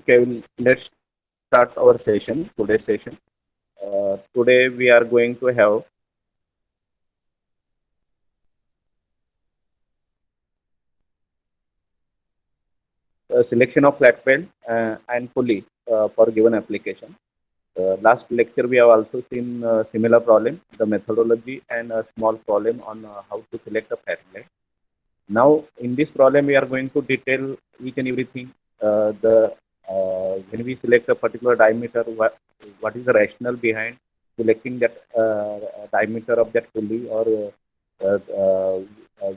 Okay, let's start our session, today's session. Today we are going to have a selection of flat belt and pulley for given application. Last lecture we have also seen similar problem, the methodology and a small problem on how to select a flat belt. Now in this problem we are going to detail each and everything. The When we select a particular diameter, what is the rationale behind selecting that diameter of that pulley or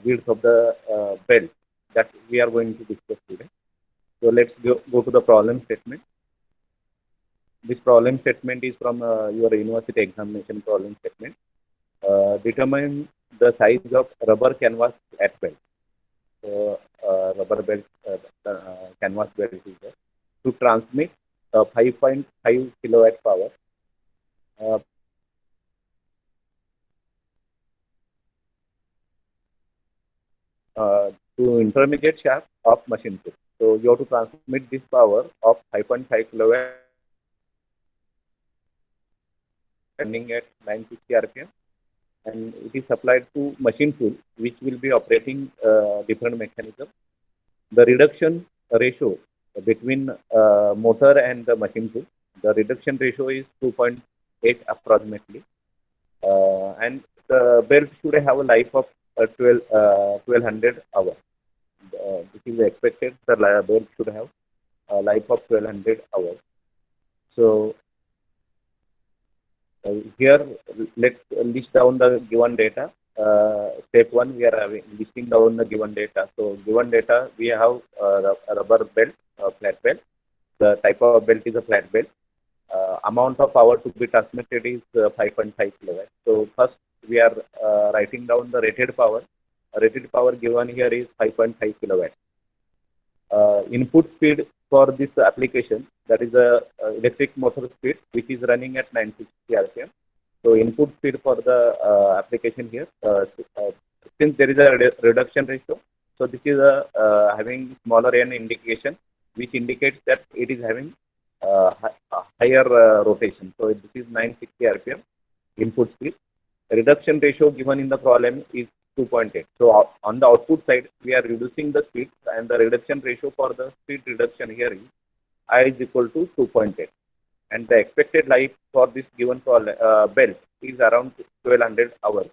width of the belt that we are going to discuss today. So let's go to the problem statement. This problem statement is from your university examination problem statement. Determine the size of rubber canvas at belt. So rubber belt, canvas belt is there to transmit 5.5 kilowatt power uh, to intermediate shaft of machine tool. So you have to transmit this power of 5.5 kilowatt running at 960 rpm, and it is supplied to machine tool which will be operating different mechanism. The reduction ratio between motor and the machine tool, the reduction ratio is 2.8 approximately, and the belt should have a life of 1200 hours. This is expected. The belt should have a life of 1200 hours. So here, let's list down the given data. Step 1, we are listing down the given data. So given data, we have a rubber belt, flat belt. The type of belt is a flat belt. Amount of power to be transmitted is 5.5 kilowatt. So first, we are writing down the rated power. Rated power given here is 5.5 kilowatt. Input speed for this application, that is a electric motor speed which is running at 960 rpm. So input speed for the application here, since there is a reduction ratio, so this is having smaller n indication, which indicates that it is having higher rotation. So this is 960 rpm input speed. Reduction ratio given in the problem is 2.8. So on the output side, we are reducing the speed, and the reduction ratio for the speed reduction here is I is equal to 2.8. And the expected life for this given belt is around 1200 hours.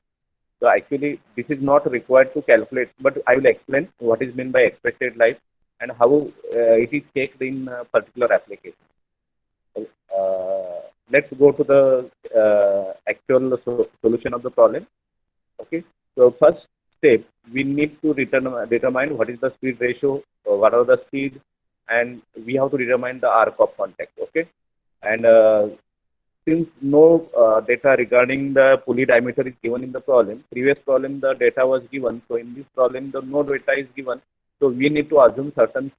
So actually, this is not required to calculate, but I will explain what is meant by expected life and how it is checked in particular application. Let's go to the actual solution of the problem. Okay. So first step, we need to determine what is the speed ratio, what are the speed, and we have to determine the arc of contact. Okay. And since no data regarding the pulley diameter is given in the problem, previous problem the data was given. So in this problem, the no data is given. So we need to assume certain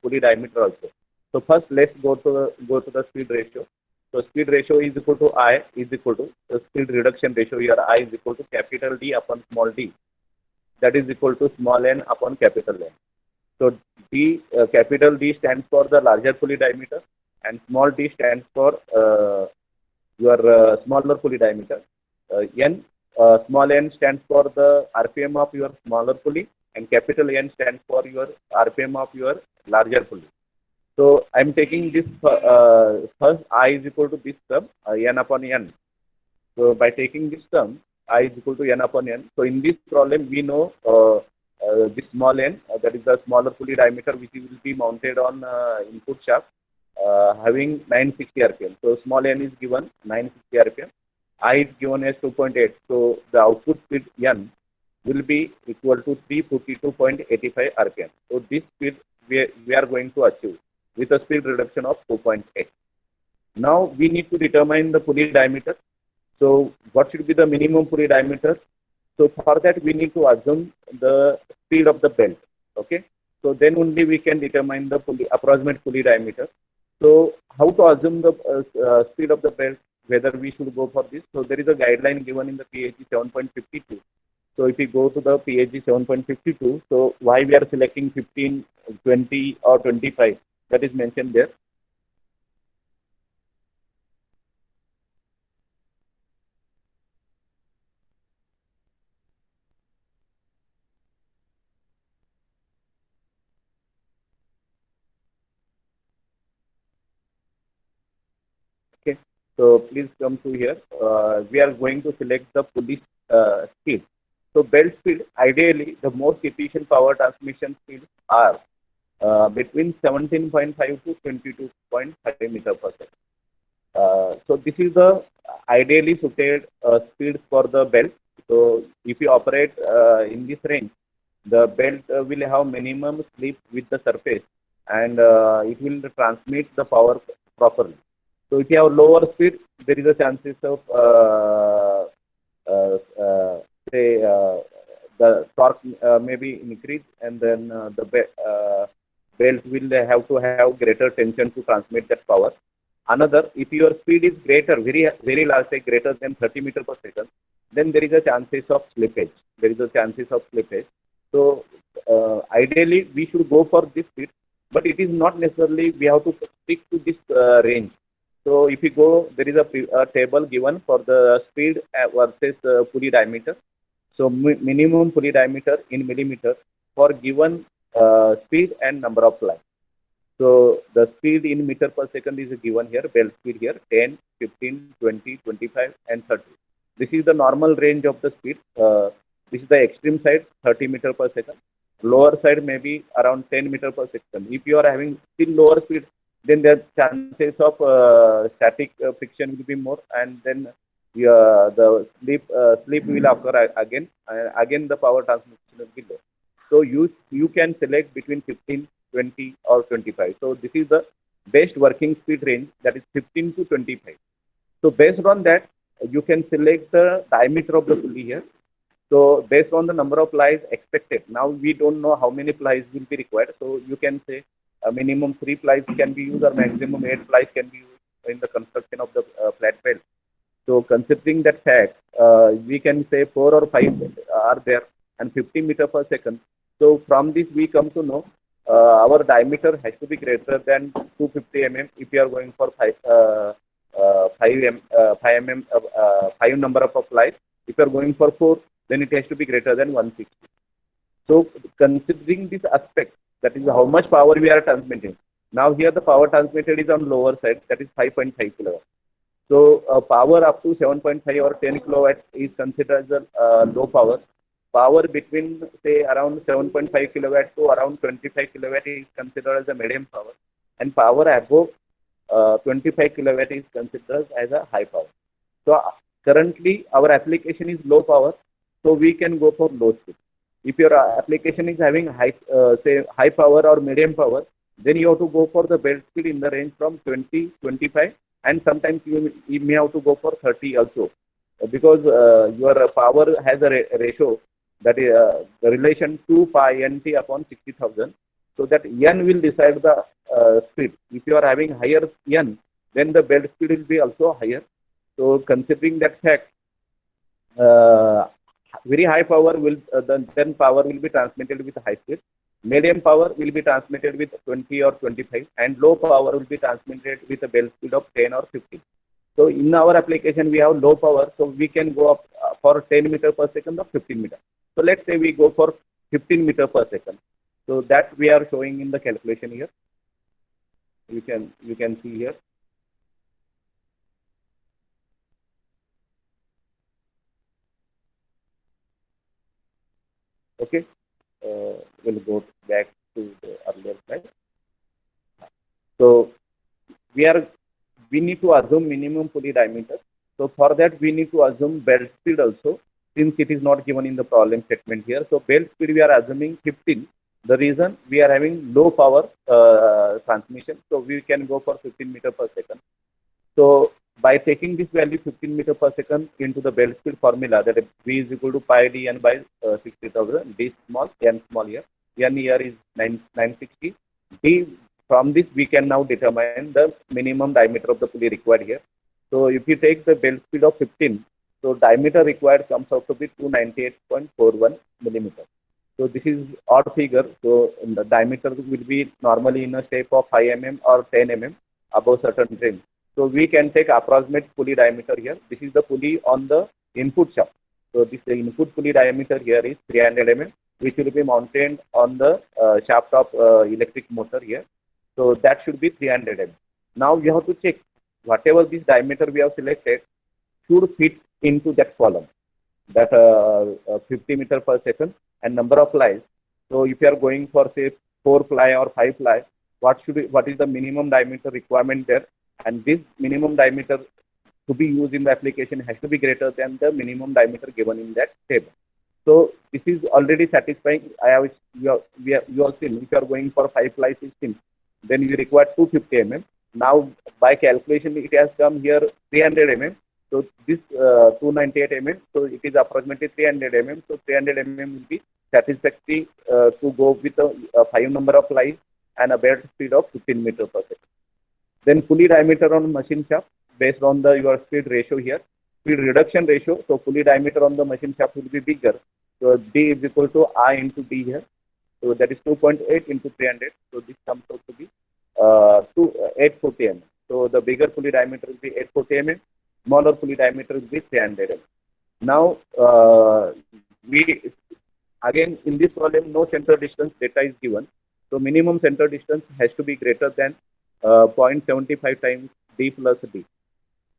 pulley diameter also. So first, let's go to the speed ratio. So speed ratio is equal to I is equal to the speed reduction ratio here. I is equal to capital D upon small d. That is equal to small n upon capital N. So capital D stands for the larger pulley diameter, and small d stands for your smaller pulley diameter. Small n stands for the RPM of your smaller pulley, and capital N stands for your RPM of your larger pulley. So I'm taking this first I is equal to this term n upon n. So by taking this term I is equal to n upon n. So in this problem we know this small n, that is the smaller pulley diameter which will be mounted on input shaft having 960 rpm. So small n is given 960 rpm. I is given as 2.8. So the output speed n will be equal to 342.85 rpm. So this speed we are going to achieve with a speed reduction of 2.8. Now we need to determine the pulley diameter. So what should be the minimum pulley diameter? So for that we need to assume the speed of the belt. Okay. So then only we can determine the approximate pulley diameter. So how to assume the speed of the belt, whether we should go for this? So there is a guideline given in the PHG 7.52. So if we go to the PHG 7.52, so why we are selecting 15, 20 or 25? that is mentioned there. Okay, so please come to here. We are going to select the pulley speed. So belt speed, ideally, the most efficient power transmission speeds are between 17.5 to 22.5 meter per second. So this is the ideally suited speed for the belt. So if you operate in this range, the belt will have minimum slip with the surface, and it will transmit the power properly. So if you have lower speed, there is a chances of uh, uh, say the torque may be increased, and then belt will have to have greater tension to transmit that power. Another, if your speed is greater, very large, say greater than 30 meter per second, then there is a chances of slippage. There is a chances of slippage. So ideally, we should go for this speed, but it is not necessarily we have to stick to this range. So if you go, there is a table given for the speed versus pulley diameter. So minimum pulley diameter in millimeter for given speed and number of lines. So the speed in meter per second is given here, belt speed here, 10, 15, 20, 25, and 30. This is the normal range of the speed. This is the extreme side, 30 meter per second. Lower side may be around 10 meter per second. If you are having still lower speed, then the chances of static friction will be more, and then the slip will occur again. Again, the power transmission will be low. So you can select between 15, 20, or 25. So this is the best working speed range, that is 15 to 25. So based on that, you can select the diameter of the pulley here. So based on the number of plies expected, now we don't know how many plies will be required. So you can say a minimum 3 plies can be used, or maximum 8 plies can be used in the construction of the flat belt. So considering that fact, we can say 4 or 5 are there, and 50 meter per second. So from this we come to know our diameter has to be greater than 250 mm if you are going for 5 mm 5 number of plies. If you are going for 4, then it has to be greater than 160. So considering this aspect, that is how much power we are transmitting. Now here the power transmitted is on lower side, that is 5.5 kilowatt. So power up to 7.5 or 10 kilowatt is considered as a low power. Power between say around 7.5 kilowatt to around 25 kilowatt is considered as a medium power, and power above 25 kilowatt is considered as a high power. So currently our application is low power, so we can go for low speed. If your application is having say high power or medium power, then you have to go for the belt speed in the range from 20, 25, and sometimes you may have to go for 30 also, because your power has a ratio, that is the relation 2 pi nt upon 60,000. So that n will decide the speed. If you are having higher n, then the belt speed will be also higher. So considering that fact, very high power will then power will be transmitted with high speed. Medium power will be transmitted with 20 or 25, and low power will be transmitted with a belt speed of 10 or 15. So in our application we have low power, so we can go up for 10 meter per second or 15 meter. So let's say we go for 15 meter per second. So that we are showing in the calculation here. You can see here. Okay, we'll go back to the earlier slide. So we need to assume minimum pulley diameter. So for that we need to assume belt speed also, since it is not given in the problem statement here. So belt speed we are assuming 15. The reason we are having low power transmission, so we can go for 15 meter per second. So by taking this value 15 meter per second into the belt speed formula, that V is equal to pi d n by 60,000, d small, n small here. N here is 960. D, from this we can now determine the minimum diameter of the pulley required here. So if you take the belt speed of 15, so diameter required comes out to be 298.41 millimeter. So So this is odd figure. So the diameter will be normally in a shape of 5 mm or 10 mm above certain trim. So we can take approximate pulley diameter here. This is the pulley on the input shaft. So this input pulley diameter here is 300 mm, which will be mounted on the shaft of electric motor here. So that should be 300 mm. Now you have to check whatever this diameter we have selected should fit into that column, that 50 meter per second and number of plies. So if you are going for say 4 ply or 5 ply, what is the minimum diameter requirement there? And this minimum diameter to be used in the application has to be greater than the minimum diameter given in that table. So this is already satisfying. You have seen if you are going for 5 ply system, then you require 250 mm. Now by calculation it has come here 300 mm. So this 298 mm, so it is approximately 300 mm. So 300 mm will be satisfactory to go with a 5 number of plies and a belt speed of 15 meter per second. Then pulley diameter on machine shaft based on your speed ratio here. Speed reduction ratio, so pulley diameter on the machine shaft will be bigger. So D is equal to I into D here. So that is 2.8 into 300. So this comes out to be 840 mm. So the bigger pulley diameter will be 840 mm. Smaller pulley diameter will be 300 mm. Now we again in this problem no center distance data is given. So minimum center distance has to be greater than 0.75 times D plus D,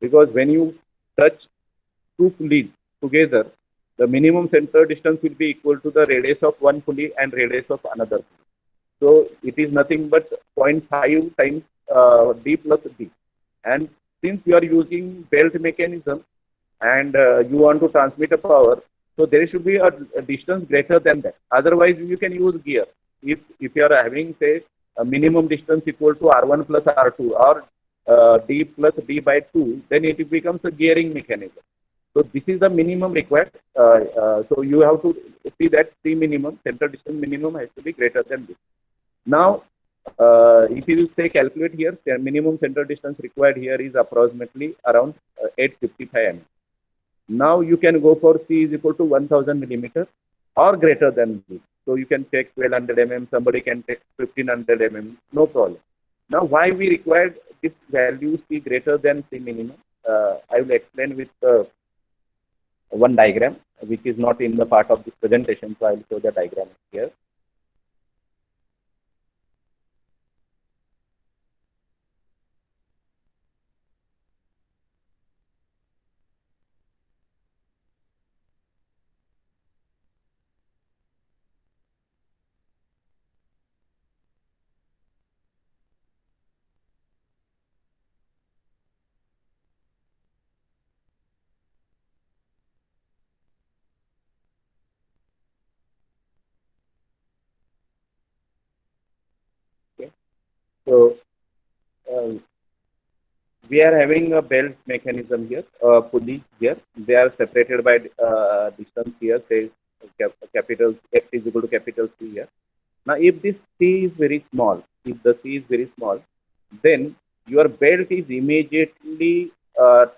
because when you touch two pulleys together, the minimum center distance will be equal to the radius of one pulley and radius of another pulley. So it is nothing but 0.5 times D plus D. And since you are using belt mechanism and you want to transmit a power, so there should be a distance greater than that. Otherwise, you can use gear. If you are having say a minimum distance equal to R1 plus R2 or D plus D by 2, then it becomes a gearing mechanism. So this is the minimum required. So you have to see that C minimum, center distance minimum has to be greater than this. Now, if you say calculate here, the minimum center distance required here is approximately around 855 mm. Now you can go for C is equal to 1000 millimeter or greater than this. So you can take 1200 mm, somebody can take 1500 mm, no problem. Now why we required this value C greater than C minimum? I will explain with one diagram which is not in the part of this presentation, so I will show the diagram here. Okay. So we are having a belt mechanism here, pulley here. They are separated by distance here, say capital X is equal to capital C here. Now, if this C is very small, if the C is very small, then your belt is immediately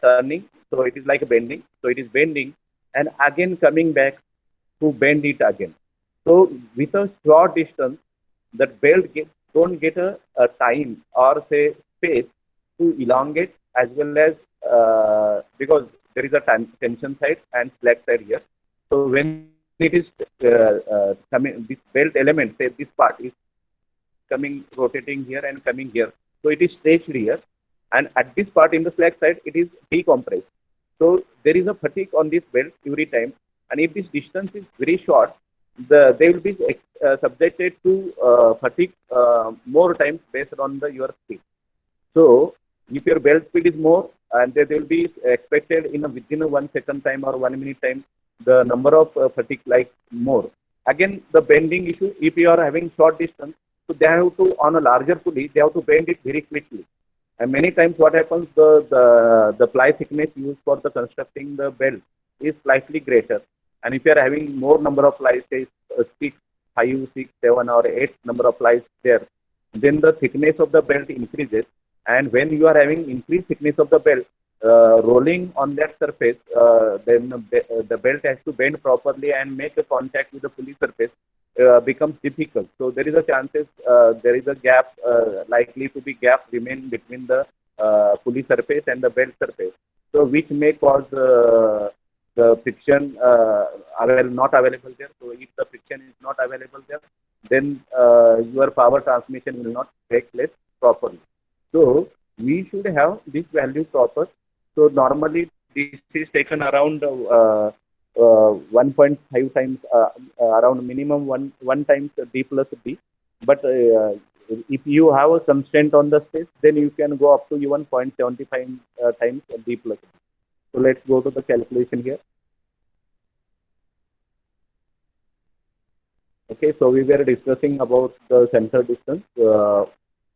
turning. So it is like bending. So it is bending and again coming back to bend it again. So with a short distance, that belt don't get a time or say space to elongate, as well as because there is a tension side and slack side here. So when it is coming, this belt element, say this part is coming, rotating here and coming here. So it is stretched here, and at this part in the slack side, it is decompressed. So there is a fatigue on this belt every time, and if this distance is very short, they will be subjected to fatigue more times based on your speed. So if your belt speed is more, and they will be expected within a 1 second time or 1 minute time, the number of fatigue like more. Again, the bending issue, if you are having short distance, so they have to, on a larger pulley, they have to bend it very quickly. And many times what happens, the ply thickness used for the constructing the belt is slightly greater. And if you are having more number of plies, say 6, 5, 6, 7 or 8 number of plies there, then the thickness of the belt increases. And when you are having increased thickness of the belt, rolling on that surface, then the belt has to bend properly and make a contact with the pulley surface. becomes difficult. So there is a chances, there is a gap, likely to be gap remain between the pulley surface and the belt surface. So which may cause the friction not available there. So if the friction is not available there, then your power transmission will not take place properly. So we should have this value proper. So normally this is taken around 1.5 times, around minimum one times D plus D. But if you have a constraint on the space, then you can go up to even 0.75 times D plus D. So let's go to the calculation here. Okay, so we were discussing about the center distance.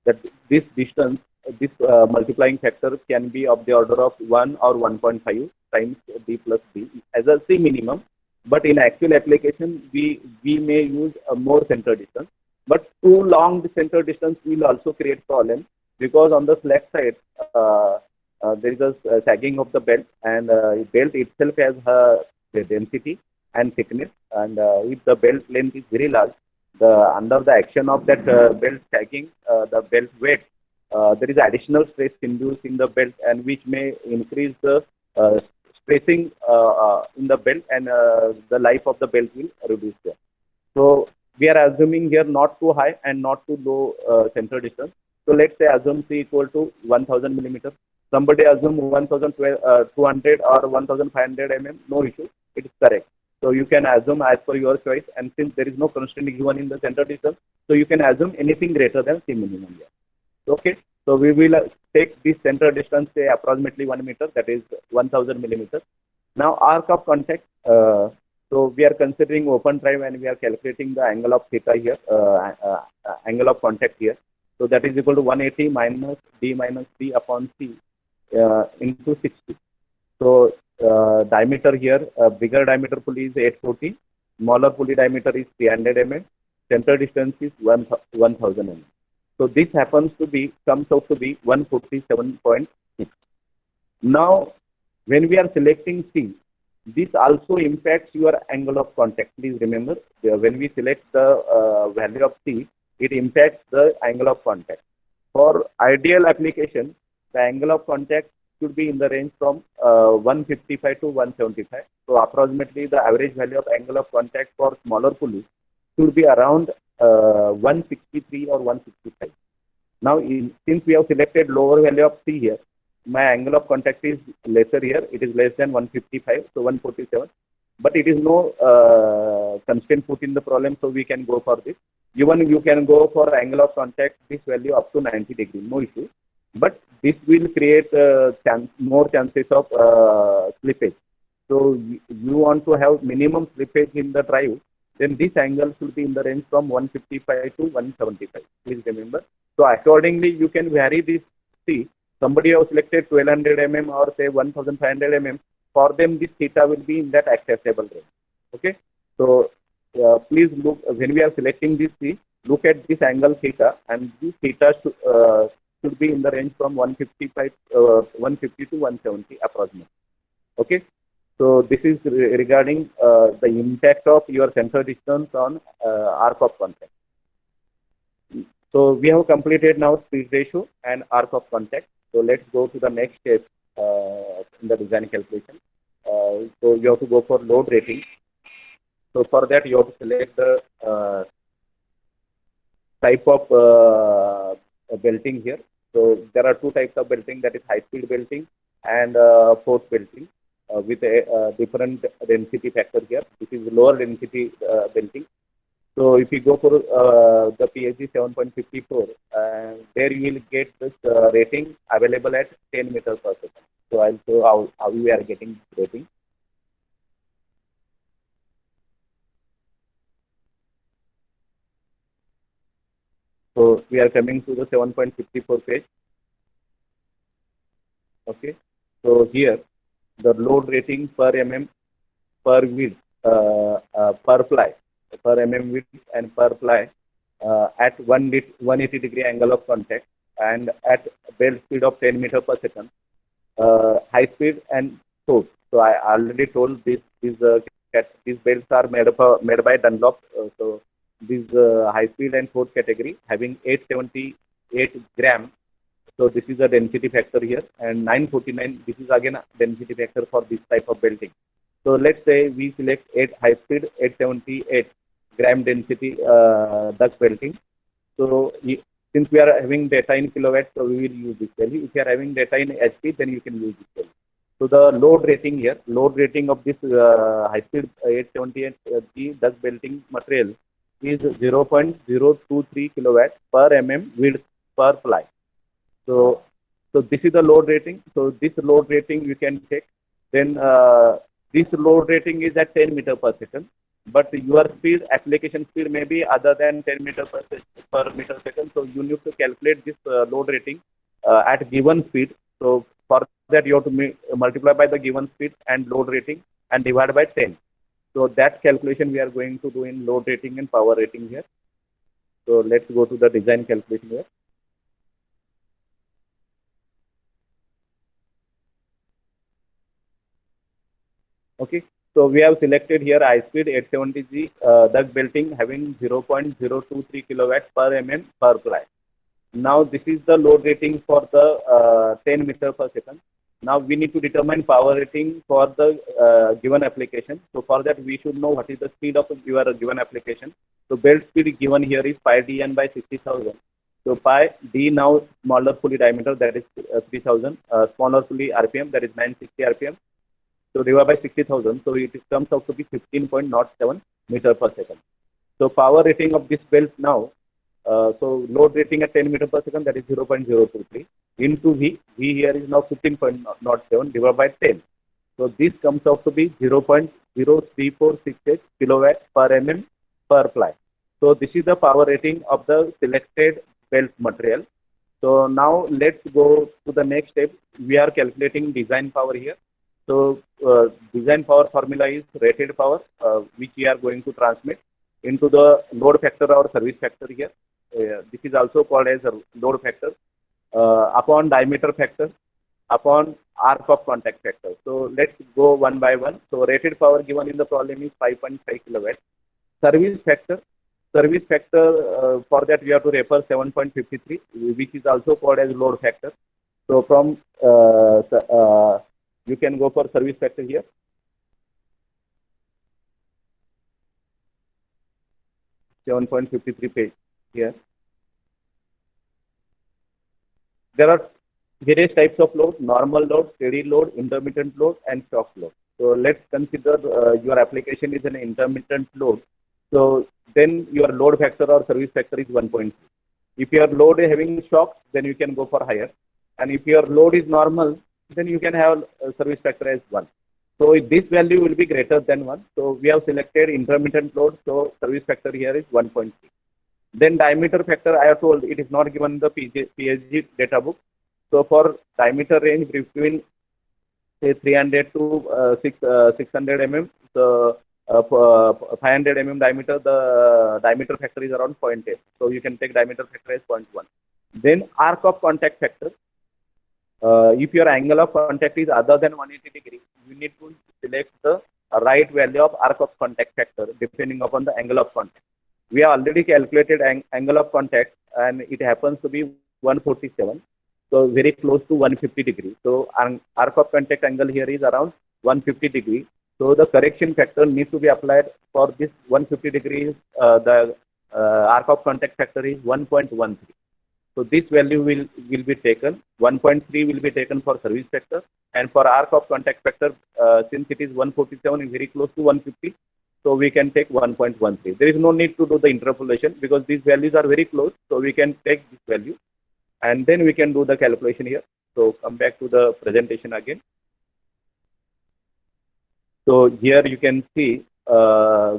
That this distance, this multiplying factor can be of the order of 1 or 1.5 times D plus D as a C minimum. But in actual application, we may use a more center distance. But too long the center distance will also create problem, because on the slack side, there is a sagging of the belt, and belt itself has the density and thickness, and if the belt length is very large, under the action of that belt sagging, the belt weight, there is additional stress induced in the belt, and which may increase the stressing in the belt, and the life of the belt will reduce there. So we are assuming here not too high and not too low center distance. So let's say assume C equal to 1000 millimeters. Somebody assume 1200 or 1500 mm, no issue, it is correct. So you can assume as per your choice, and since there is no constraint given in the center distance, so you can assume anything greater than C minimum here. Okay, so we will take this center distance, say approximately 1 meter, that is 1000 millimeters. Now arc of contact, so we are considering open drive, and we are calculating the angle of theta here, angle of contact here. So that is equal to 180 minus D upon C into 60. So diameter here, bigger diameter pulley is 840, smaller pulley diameter is 300 mm, center distance is 1000 mm. So this happens to be, comes out to be 147.6. Now, when we are selecting C, this also impacts your angle of contact. Please remember, when we select the value of C, it impacts the angle of contact. For ideal application, the angle of contact should be in the range from 155 to 175. So approximately the average value of angle of contact for smaller pulleys should be around 163 or 165. Now, since we have selected lower value of C here, my angle of contact is lesser here. It is less than 155, so 147. But it is no constraint put in the problem, so we can go for this. Even you can go for angle of contact, this value up to 90 degrees, no issue. But this will create more chances of slippage. So you want to have minimum slippage in the drive, then this angle should be in the range from 155 to 175. Please remember. So accordingly, you can vary this C. Somebody has selected 1200 mm or say 1500 mm. For them, this theta will be in that acceptable range. Okay. So please look, when we are selecting this C, look at this angle theta, and this theta should be in the range from 150 to 170 approximately. Okay. So this is regarding the impact of your center distance on arc of contact. So we have completed now speed ratio and arc of contact. So let's go to the next step in the design calculation. So you have to go for load rating. So for that you have to select the type of belting here. So there are two types of belting, that is high speed belting and force belting with a different density factor here. This is lower density belting. So if you go for the PSG 7.54, there you will get this rating available at 10 meters per second. So I'll show how we are getting this rating. So we are coming to the 7.54 page. Okay. So here the load rating per mm per width per ply, per mm width and per ply at 180 degree angle of contact and at belt speed of 10 meter per second, high speed and force. So I already told these belts are made by Dunlop. So this high speed and fourth category having 878 gram. So this is a density factor here, and 949, this is again a density factor for this type of belting. So let's say we select 8 high speed 878 gram density duct belting. So since we are having data in kilowatts, so we will use this value. If you are having data in HP, then you can use this value. So the load rating here, load rating of this high speed 878 duct belting material is 0.023 kilowatts per mm width per ply. So this is the load rating. So this load rating you can check. Then this load rating is at 10 meter per second. But your speed, application speed may be other than 10 meter per meter second. So you need to calculate this load rating at given speed. So for that you have to multiply by the given speed and load rating and divide by 10. So that calculation we are going to do in load rating and power rating here. So let's go to the design calculation here. Okay, so we have selected here high speed 870G duct belting having 0.023 kilowatts per mm per ply. Now this is the load rating for the 10 meter per second. Now we need to determine power rating for the given application. So for that we should know what is the speed of your given application. So belt speed given here is pi dn by 60,000. So pi d now smaller pulley diameter, that is 3000, smaller pulley RPM, that is 960 RPM. So divided by 60,000, so it comes out to be 15.07 meter per second. So power rating of this belt now, so load rating at 10 meter per second, that is 0.023 into V. V here is now 15.07 divided by 10. So this comes out to be 0.03468 kilowatt per mm per ply. So this is the power rating of the selected belt material. So now let's go to the next step. We are calculating design power here. So design power formula is rated power, which we are going to transmit into the load factor or service factor here. This is also called as a load factor upon diameter factor upon arc of contact factor. So let's go one by one. So rated power given in the problem is 5.5 kilowatts. Service factor for that we have to refer 7.53, which is also called as load factor. So from you can go for service factor here. .53 here. There are various types of load: normal load, steady load, intermittent load, and shock load. So let's consider your application is an intermittent load. So then your load factor or service factor is 1.3. If your load is having shocks, then you can go for higher. And if your load is normal, then you can have a service factor as 1. So this value will be greater than 1. So we have selected intermittent load. So service factor here is 1.3. Then diameter factor, I have told it is not given in the PSG data book. So for diameter range between say 300 to 600 mm, so 500 mm diameter, the diameter factor is around 0.8. So you can take diameter factor as 0.1. Then arc of contact factor. If your angle of contact is other than 180 degrees, you need to select the right value of arc of contact factor depending upon the angle of contact. We have already calculated angle of contact and it happens to be 147. So very close to 150 degrees. So arc of contact angle here is around 150 degrees. So the correction factor needs to be applied for this 150 degrees. The arc of contact factor is 1.13. So this value will be taken. 1.3 will be taken for service factor, and for arc of contact factor, since it is 147 is very close to 150, so we can take 1.13. There is no need to do the interpolation because these values are very close. So we can take this value, and then we can do the calculation here. So come back to the presentation again. So here you can see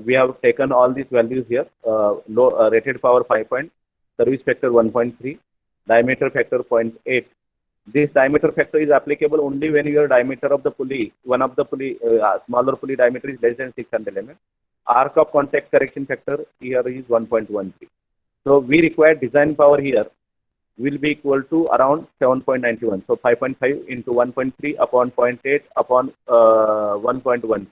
we have taken all these values here. Rated power 5 point. Service factor 1.3, diameter factor 0.8. This diameter factor is applicable only when your diameter of the pulley, one of the pulley, smaller pulley diameter is less than 600 mm. Arc of contact correction factor here is 1.13. So we require design power here will be equal to around 7.91. So 5.5 into 1.3 upon 0.8 upon 1.13.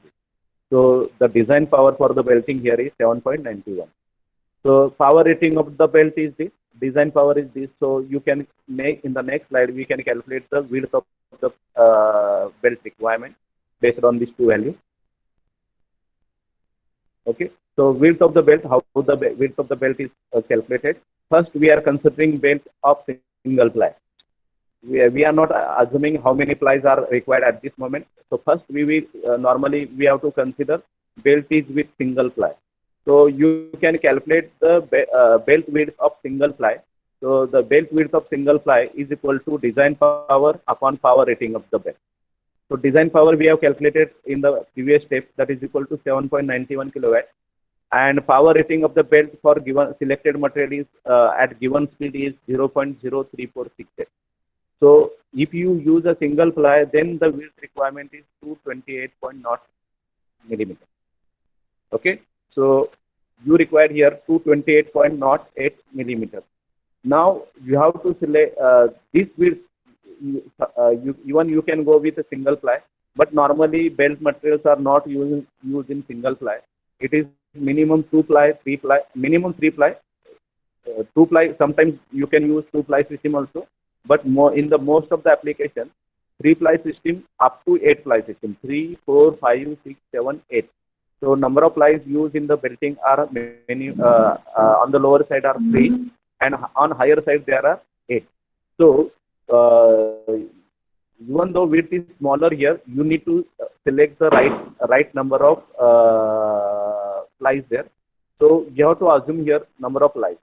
So the design power for the belting here is 7.91. So power rating of the belt is this, design power is this. So you can make, in the next slide, we can calculate the width of the belt requirement based on these two values. Okay. So width of the belt, how the width of the belt is calculated. First, we are considering belt of single ply. We are not assuming how many plies are required at this moment. So first, we will normally we have to consider belt is with single ply. So you can calculate the belt width of single ply. So the belt width of single ply is equal to design power upon power rating of the belt. So design power we have calculated in the previous step, that is equal to 7.91 kilowatt. And power rating of the belt for given selected material is at given speed is 0.0346. So if you use a single ply, then the width requirement is 228.0 millimeter. Okay, so you require here 228.08 millimeter. Now you have to select this width. Even you can go with a single ply, but normally belt materials are not used in single ply. It is minimum 2 ply, 3 ply, minimum 3 ply, 2 ply. Sometimes you can use 2 ply system also, but more in the most of the application, 3 ply system up to 8 ply system, 3, 4, 5, 6, 7, 8. So number of plies used in the belting are many. On the lower side are 3, and on higher side there are 8. So even though width is smaller here, you need to select the right number of plies there. So you have to assume here number of plies.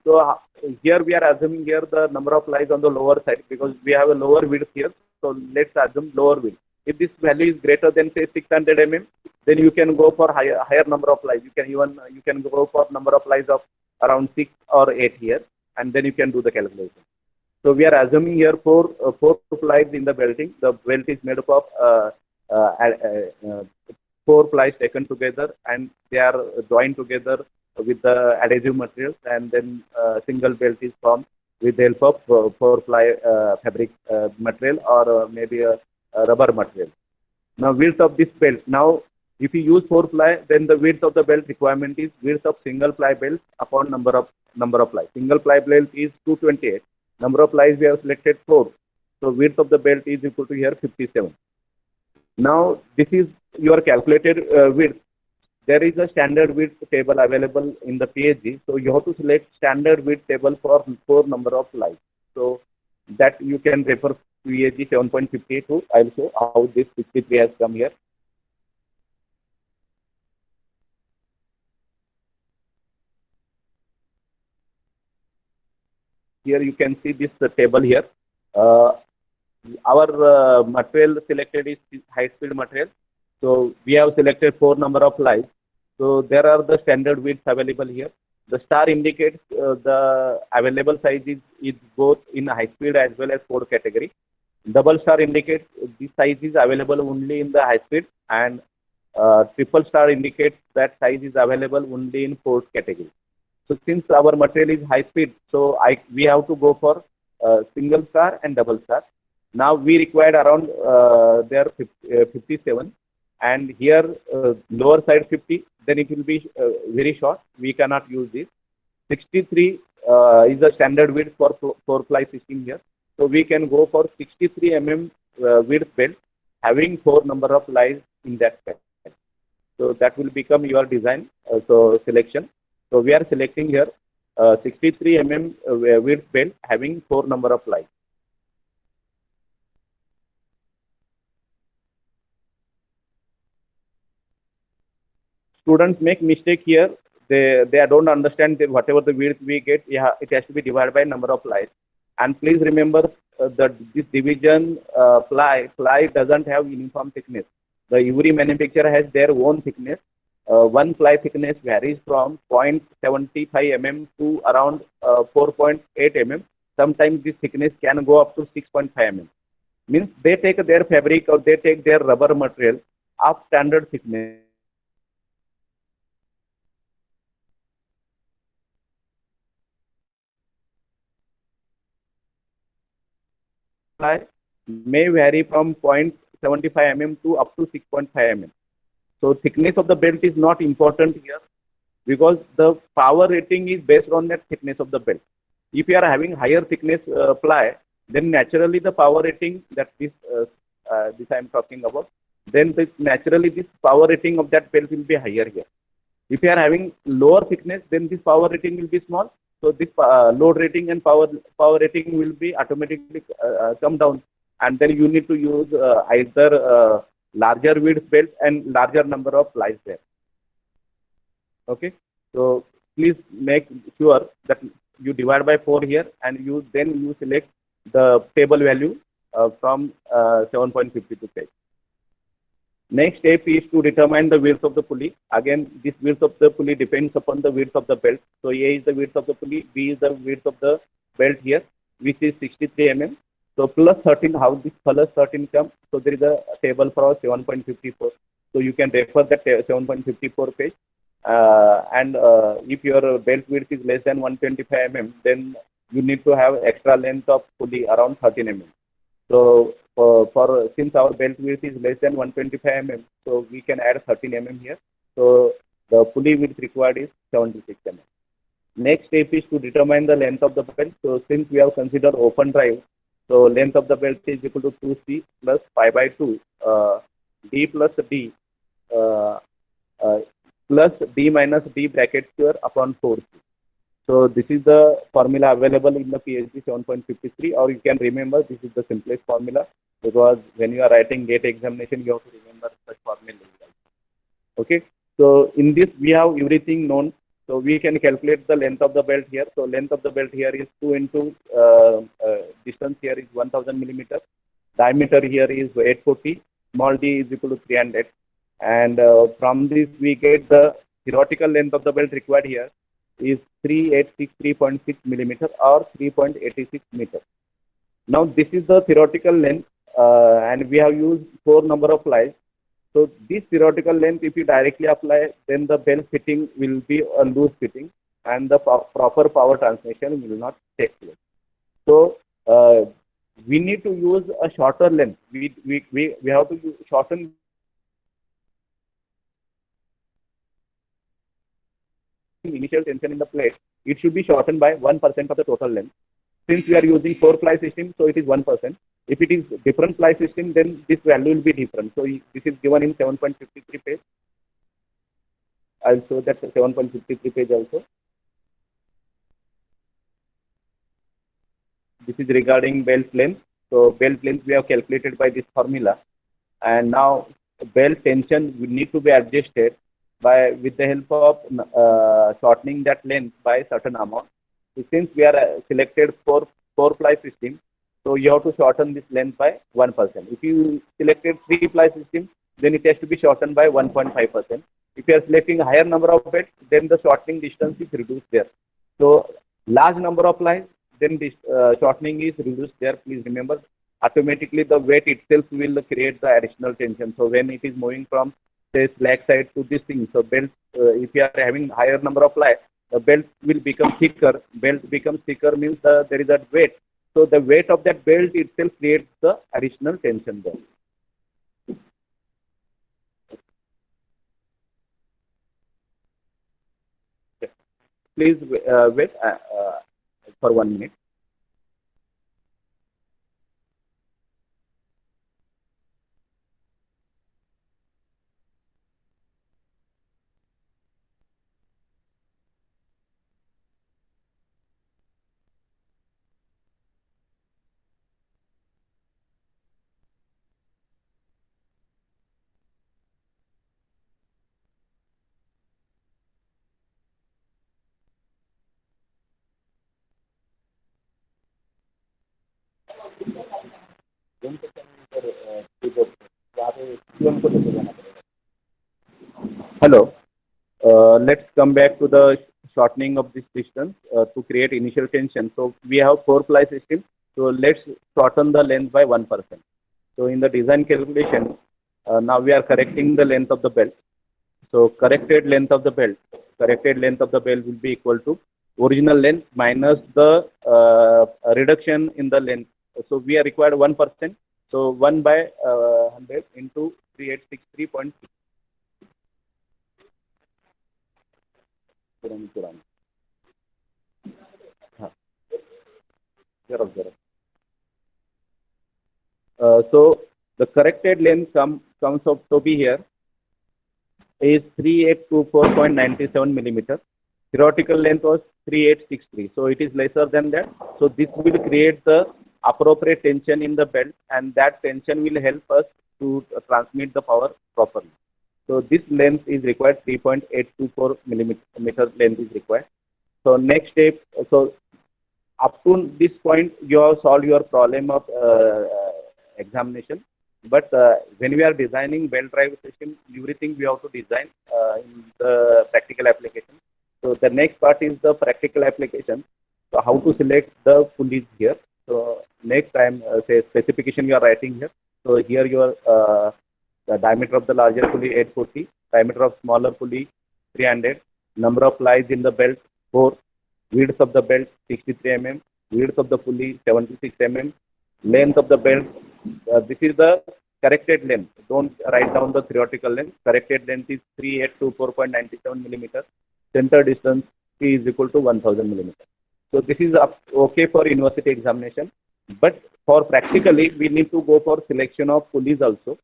So here we are assuming here the number of plies on the lower side because we have a lower width here. So let's assume lower width. If this value is greater than say 600 mm, then you can go for higher number of plies. You can go for number of plies of around 6 or 8 here, and then you can do the calculation. So we are assuming here four plies in the belting. The belt is made up of 4 plies taken together, and they are joined together with the adhesive materials, and then single belt is formed with the help of 4 ply fabric material or maybe a rubber material. Now width of this belt. Now if you use 4 ply, then the width of the belt requirement is width of single ply belt upon number of plies. Single ply belt is 228. Number of plies we have selected 4. So width of the belt is equal to here 57. Now this is your calculated width. There is a standard width table available in the PSG. So you have to select standard width table for number of plies. So that you can refer PAG 7.52. I will show how this 63 has come here. Here you can see this table here. Our material selected is high-speed material. So we have selected 4 number of plies. So there are the standard widths available here. The star indicates the available size is both in high-speed as well as 4 category. Double star indicates this size is available only in the high-speed, and triple star indicates that size is available only in 4th category. So since our material is high speed, so we have to go for single star and double star. Now we required around there 57, and here lower side 50. Then it will be very short. We cannot use this. 63 is the standard width for 4-ply system here. So we can go for 63 width belt having 4 number of plies in that belt. So that will become your design selection. So we are selecting here 63 width belt having 4 number of plies. Students make mistake here. They don't understand that whatever the width we get, it has to be divided by number of plies. And please remember that this division ply doesn't have uniform thickness. Every manufacturer has their own thickness. One ply thickness varies from 0.75 mm to around 4.8 mm. Sometimes this thickness can go up to 6.5 mm. Means they take their fabric or they take their rubber material of standard thickness. Ply may vary from 0.75 mm to up to 6.5 mm. So thickness of the belt is not important here. because the power rating is based on that thickness of the belt. If you are having higher thickness ply, then naturally the power rating that this I am talking about, then naturally this power rating of that belt will be higher here. If you are having lower thickness, then this power rating will be small. So this load rating and power rating will be automatically come down, and then you need to use either larger width belt and larger number of plies there. Okay, so please make sure that you divide by 4 here, and you select the table value from 7.52 page. Next step is to determine the width of the pulley. Again, this width of the pulley depends upon the width of the belt. So A is the width of the pulley, B is the width of the belt here, which is 63 mm. So plus 13, how this plus 13 comes? So there is a table for 7.54. So you can refer that 7.54 page. And if your belt width is less than 125 mm, then you need to have extra length of pulley around 13 mm. So since our belt width is less than 125 mm, so we can add 13 mm here. So the pulley width required is 76 mm. Next step is to determine the length of the belt. So since we have considered open drive, so length of the belt is equal to 2C plus pi by 2 D plus D plus D minus D bracket square upon 4C. So this is the formula available in the PhD 7.53, or you can remember this is the simplest formula, because when you are writing GATE examination, you have to remember such formula. Okay, so in this we have everything known. So we can calculate the length of the belt here. So length of the belt here is 2 into distance here is 1000 millimeters. Diameter here is 840. Small d is equal to 300. And from this we get the theoretical length of the belt required here is 3863.6 millimeter or 3.86 meter. Now this is the theoretical length, and we have used 4 number of plies. So this theoretical length, if you directly apply, then the belt fitting will be a loose fitting, and the proper power transmission will not take place. So we need to use a shorter length. We have to shorten initial tension in the plate. It should be shortened by 1% of the total length. Since we are using 4-ply system, so it is 1%. If it is different ply system, then this value will be different. So this is given in 7.53 page. I'll show that 7.53 page also. This is regarding belt length. So belt length we have calculated by this formula, and now belt tension will need to be adjusted with the help of shortening that length by a certain amount. So since we are selected for 4-ply system, so you have to shorten this length by 1%. If you selected 3-ply system, then it has to be shortened by 1.5%. If you are selecting a higher number of belts, then the shortening distance is reduced there. So large number of plies, then this shortening is reduced there. Please remember, automatically the weight itself will create the additional tension. So when it is moving from say slack side to this thing, so belt, if you are having higher number of plies, the belt will become thicker. Belt becomes thicker means there is that weight. So the weight of that belt itself creates the additional tension there. Please wait for 1 minute. Hello. Let's come back to the shortening of this distance to create initial tension. So we have 4-ply system. So let's shorten the length by 1%. So in the design calculation, now we are correcting the length of the belt. So corrected length of the belt will be equal to original length minus the reduction in the length. So we are required 1%. So 1 by 100 into 3863.6. हाँ, so the corrected length comes up to be here is 3824.97 millimeter. Theoretical length was 3863. So it is lesser than that. So this will create the appropriate tension in the belt, and that tension will help us to transmit the power properly. So this length is required, 3.824 millimeter length is required. So next step, so up to this point, you have solved your problem of examination. But when we are designing belt drive system, everything we have to design in the practical application. So the next part is the practical application. So how to select the pulleys here. So next time, say specification you are writing here. So here your the diameter of the larger pulley 840, diameter of smaller pulley 300, number of plies in the belt 4, width of the belt 63 mm, width of the pulley 76 mm, length of the belt. This is the corrected length. Don't write down the theoretical length. Corrected length is 3824.97 millimeter. Center distance P is equal to 1000 millimeter. So this is okay for university examination. But for practically, we need to go for selection of pulleys also.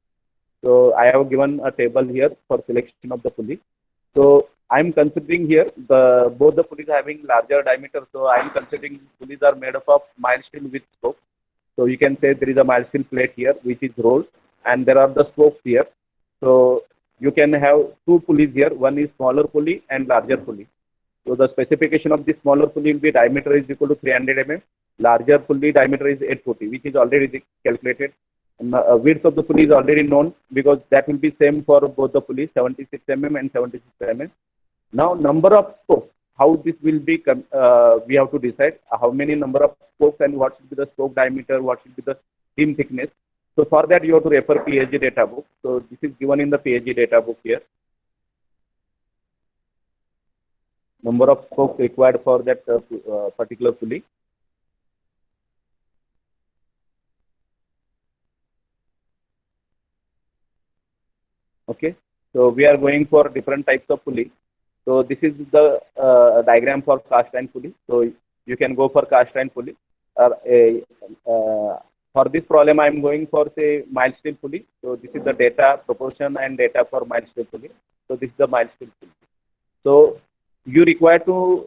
So I have given a table here for selection of the pulley. So I'm considering here the both the pulleys having larger diameter. So I'm considering pulleys are made up of mild steel with spokes. So you can say there is a mild steel plate here which is rolled, and there are the spokes here. So you can have two pulleys here. One is smaller pulley and larger pulley. So the specification of this smaller pulley will be diameter is equal to 300 mm. Larger pulley diameter is 840, which is already calculated. Width of the pulley is already known because that will be same for both the pulleys, 76 mm and 76 mm. Now number of spokes, how this will be, we have to decide how many number of spokes and what should be the spoke diameter, what should be the seam thickness. So for that you have to refer PhD data book. So this is given in the PhD data book here. Number of spokes required for that particular pulley. Okay, so we are going for different types of pulley. So this is the diagram for cast iron pulley. So you can go for cast iron pulley. For this problem, I am going for say mild steel pulley. So this is the data proportion and data for mild steel pulley. So this is the mild steel pulley. So you require to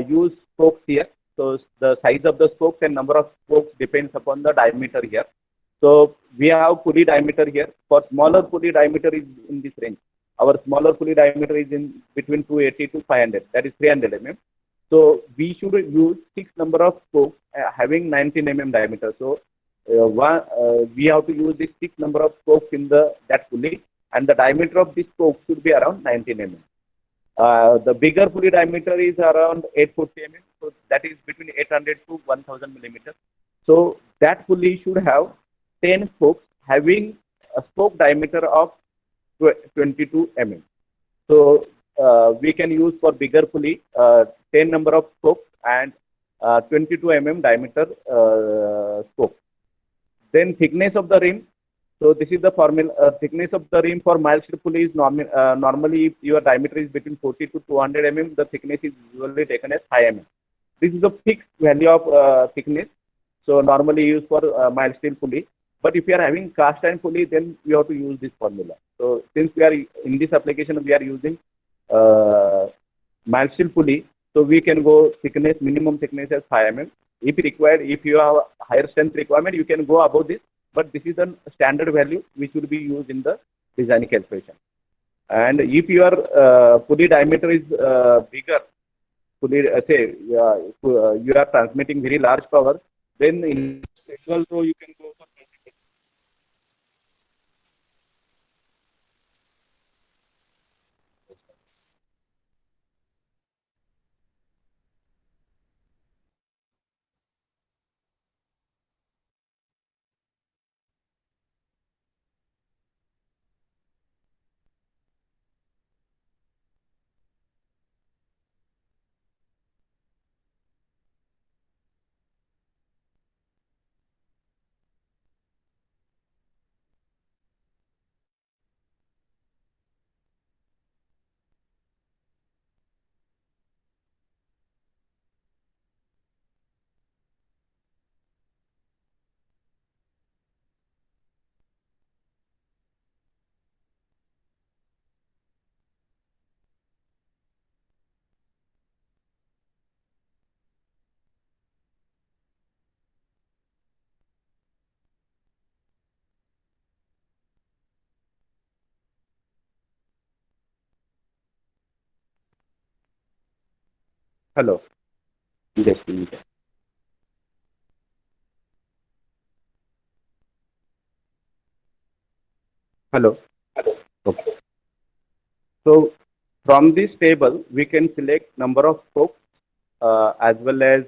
use spokes here. So the size of the spokes and number of spokes depends upon the diameter here. So we have pulley diameter here. For smaller pulley diameter is in this range. Our smaller pulley diameter is in between 280 to 500. That is 300 mm. So we should use 6 number of spokes having 19 mm diameter. So we have to use this 6 number of spokes in the that pulley, and the diameter of this spoke should be around 19 mm. The bigger pulley diameter is around 840 mm. So that is between 800 to 1000 millimeters. So that pulley should have 10 spokes having a spoke diameter of 22 mm. So we can use for bigger pulley 10 number of spokes and 22 mm diameter spoke. Then thickness of the rim. So this is the formula. Thickness of the rim for mild steel pulley is normally if your diameter is between 40 to 200 mm, the thickness is usually taken as 5 mm. This is a fixed value of thickness. So normally used for mild steel pulley. But if you are having cast iron pulley, then you have to use this formula. So since we are in this application, we are using mild steel pulley. So we can go thickness, minimum thickness as 5 mm. If required, if you have higher strength requirement, you can go above this. But this is a standard value which will be used in the design calculation. And if your pulley diameter is bigger, pulley, say you are transmitting very large power, then in actual row you can go for Hello. Just a minute. Hello. Okay. So from this table, we can select number of spokes as well as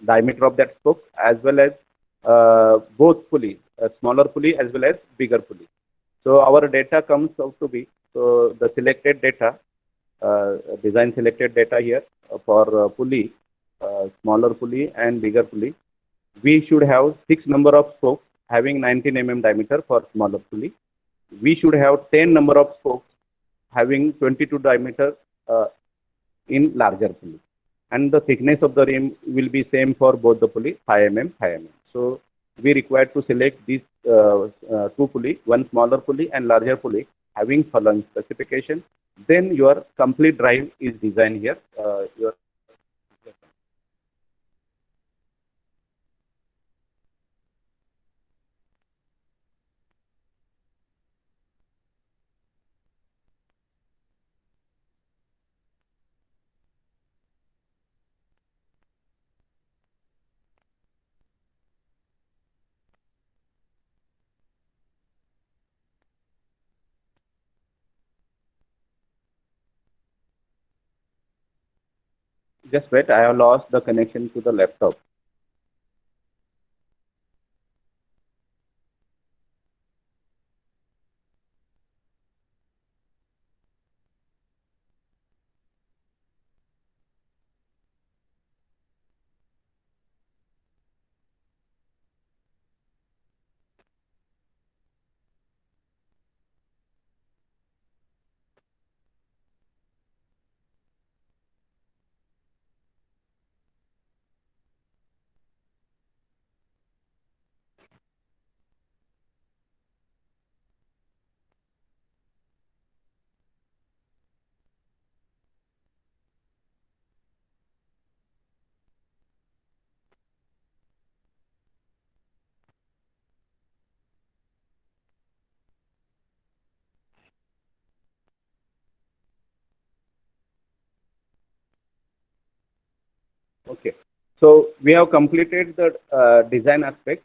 diameter of that spoke, as well as both pulley, a smaller pulley as well as bigger pulley. So our data comes out to be, so the selected data, design selected data here for pulley, smaller pulley and bigger pulley. We should have 6 number of spokes having 19 mm diameter for smaller pulley. We should have 10 number of spokes having 22 diameter uh, in larger pulley. And the thickness of the rim will be same for both the pulley, 5 mm, 5 mm. So we require to select these two pulley, one smaller pulley and larger pulley having following specification. Then your complete drive is designed here. Your just wait, I have lost the connection to the laptop. Okay. So we have completed the design aspect.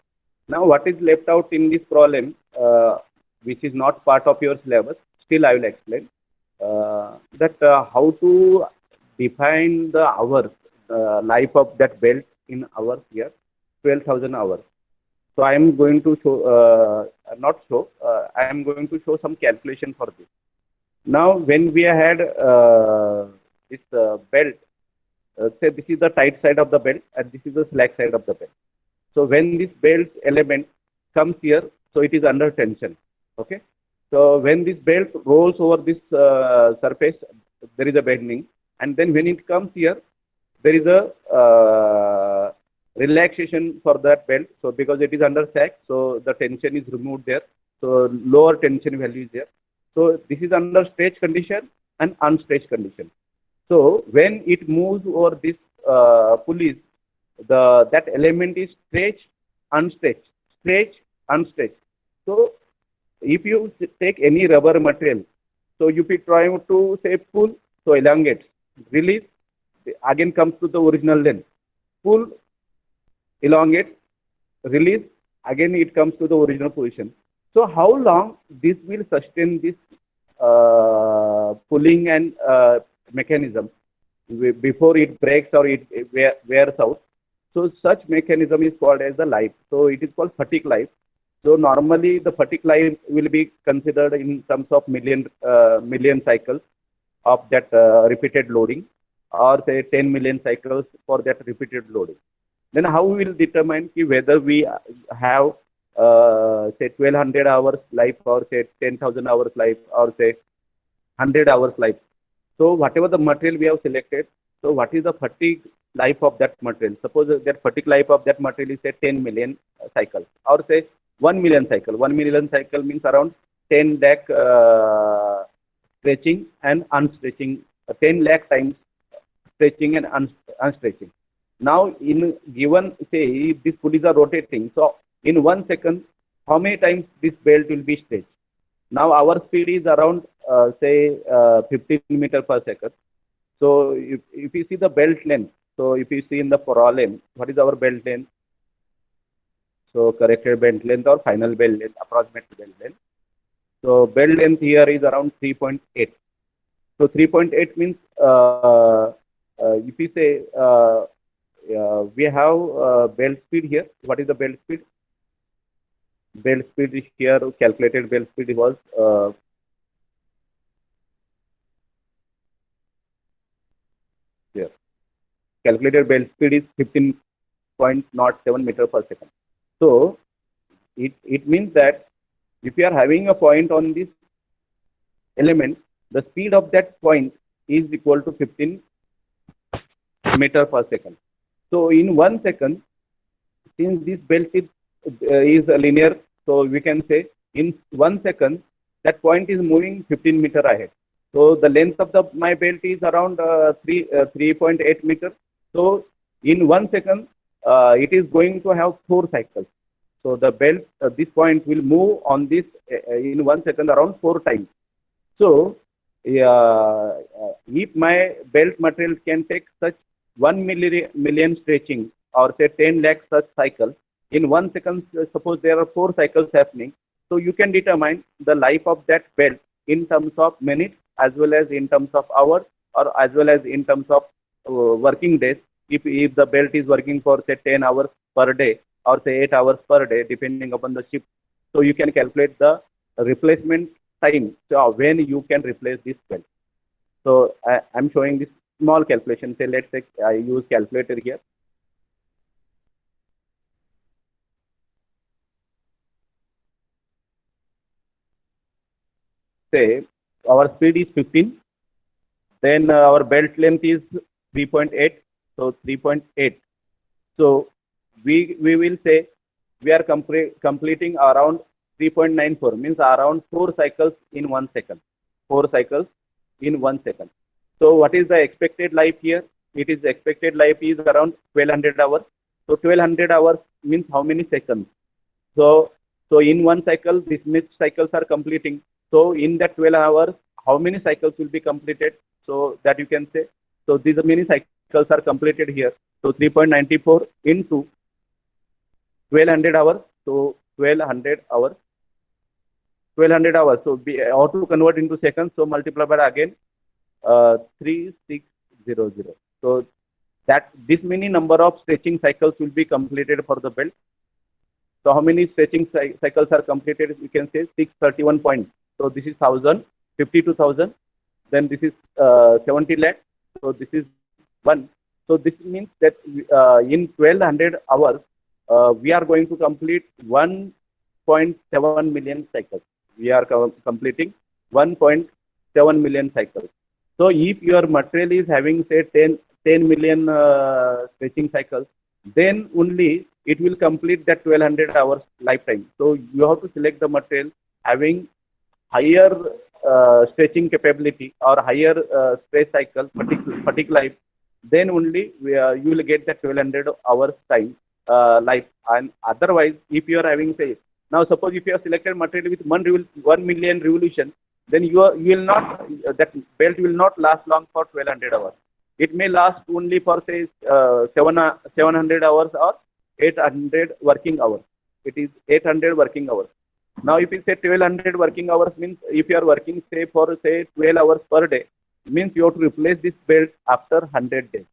Now what is left out in this problem, which is not part of your syllabus, still I will explain. That how to define the hours, life of that belt in hours here, 12,000 hours. So I am going to show, not show, I am going to show some calculation for this. Now when we had this belt, say this is the tight side of the belt and this is the slack side of the belt. So when this belt element comes here, so it is under tension. Okay. So when this belt rolls over this surface, there is a bending, and then when it comes here, there is a relaxation for that belt. So because it is under sag, so the tension is removed there. So lower tension value is there. So this is under stretch condition and unstretched condition. So when it moves over this pulleys, the that element is stretch, unstretched. So if you take any rubber material, so if you try to say pull, so elongate, release, again comes to the original length. Pull, elongate, release, again it comes to the original position. So how long this will sustain this pulling and mechanism before it breaks or it wears out? So such mechanism is called as the life. So it is called fatigue life. So normally the fatigue life will be considered in terms of million cycles of that repeated loading, or say 10 million cycles for that repeated loading. Then how we will determine whether we have say 1200 hours life, or say 10,000 hours life, or say 100 hours life. So whatever the material we have selected, so what is the fatigue life of that material? Suppose that fatigue life of that material is say 10 million cycles, or say 1 million cycle. 1 million cycle means around 10 lakh stretching and unstretching, 10 lakh times stretching and unstretching. Now, in given, say, if these pulleys are rotating, so in 1 second, how many times this belt will be stretched? Now, our speed is around, say, 15 meter per second. So if you see the belt length, so if you see in the problem, what is our belt length? So corrected belt length or final belt length, approximate belt length. So belt length here is around 3.8. So 3.8 means if we say we have belt speed here. What is the belt speed? Belt speed here, calculated belt speed was here. Calculated belt speed is 15.07 meter per second. So it means that if you are having a point on this element, the speed of that point is equal to 15 meter per second. So in 1 second, since this belt is linear, so we can say in 1 second that point is moving 15 meter ahead. So the length of my belt is around 3.8 meters. So in 1 second, it is going to have 4 cycles. So the belt, this point will move on this in 1 second around 4 times. So if my belt material can take such 1 million stretching or say 10 lakh such cycles, in 1 second, suppose there are 4 cycles happening. So you can determine the life of that belt in terms of minutes as well as in terms of hours or as well as in terms of working days. If the belt is working for say 10 hours per day or say 8 hours per day, depending upon the shift. So you can calculate the replacement time, so when you can replace this belt. So I'm showing this small calculation. Say let's say I use calculator here. Say our speed is 15, then our belt length is 3.8. So 3.8. So we will say we are completing around 3.94, means around 4 cycles in 1 second. 4 cycles in 1 second. So what is the expected life here? It is expected life is around 1200 hours. So 1200 hours means how many seconds? So in 1 cycle, these many cycles are completing. So in that 12 hours, how many cycles will be completed? So that you can say. So these many cycles are completed here. So 3.94 into 1200 hours. So 1200 hours. 1200 hours. So how to convert into seconds? So multiply by again 3600. So that this many number of stretching cycles will be completed for the belt. So how many stretching cycles are completed? You can say 631 points. So this is 1000, 52,000. Then this is 70 lakh. So this is 1. So this means that in 1200 hours, we are going to complete 1.7 million cycles. We are completing 1.7 million cycles. So if your material is having say 10 million stretching cycles, then only it will complete that 1200 hours lifetime. So you have to select the material having higher stretching capability or higher stretch cycle, fatigue life. Then only you will get that 1200 hours time life. And otherwise, if you are having say, now suppose if you have selected material with 1 million revolution, then you will not, that belt will not last long for 1200 hours. It may last only for say 700 hours or 800 working hours. It is 800 working hours. Now if you say 1200 working hours means if you are working say for say 12 hours per day, means you have to replace this belt after 100 days.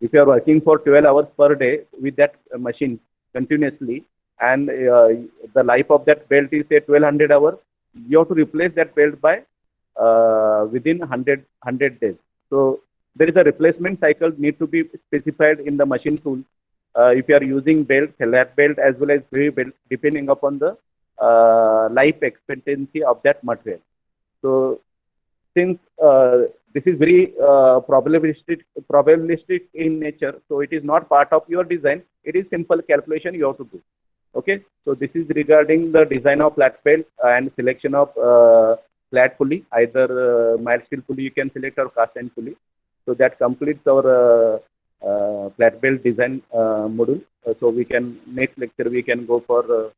If you are working for 12 hours per day with that machine continuously, and the life of that belt is say 1200 hours, you have to replace that belt by within 100 days. So there is a replacement cycle need to be specified in the machine tool. If you are using belt, flat belt as well as heavy belt, depending upon the life expectancy of that material. So since this is very probabilistic in nature, so it is not part of your design. It is simple calculation you have to do. Okay, so this is regarding the design of flat belt and selection of flat pulley, either mild steel pulley you can select or cast iron pulley. So that completes our flat belt design module. So we can, next lecture we can go for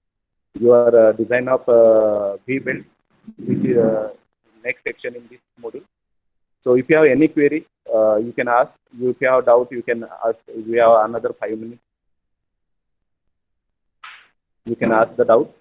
your design of V belt, which is next section in this module. So if you have any query, you can ask. If you have doubt, you can ask. We have another 5 minutes. You can ask the doubt.